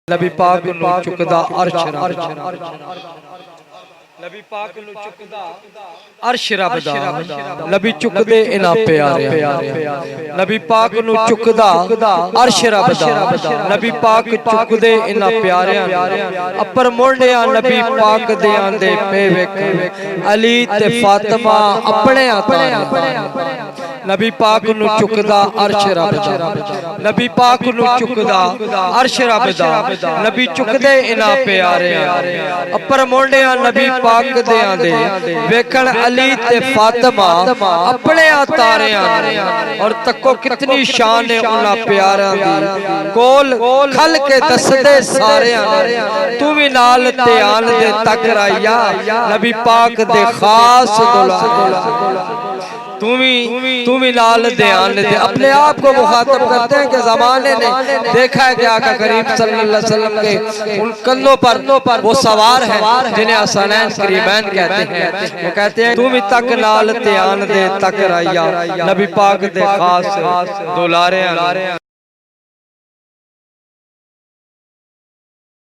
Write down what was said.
نبی پاک نو چکدا عرش رب دا نبی پاک نو چکدا عرش رب دا نبی چکدے انہاں پیارے نبی پاک نو چکدا عرش رب دا نبی پاک چکدے انہاں پیارے اپر مونڈیاں نبی پاک دیاں دے پے ویکھ علی تے فاطمہ اپنے آتا نبی پاک نو چکدا عرش رب دا نبی پاک نو چکدا عرش رب دا نبی چکدے انہاں پیارے اپر مونڈیاں نبی پاک دیاں دے ویکھن علی تے فاطمہ اپنے آتارے اور تکو کتنی شان ہے انہاں پیاراں دی کول کھل کے دس دے سارے تو بھی نال تے آن دے تک رایا نبی پاک دے خاص دلال تمہیں لال دیان دے اپنے آپ کو مخاطب کرتے ہیں کہ زمانے نے دیکھا ہے کہ آقا کریم صلی اللہ علیہ وسلم کے ان کندھوں پر وہ سوار ہیں جنہیں حسنین کریمین کہتے ہیں وہ کہتے ہیں تمہیں تک لال دیان دے تک رایا نبی پاک دے خاص دولارے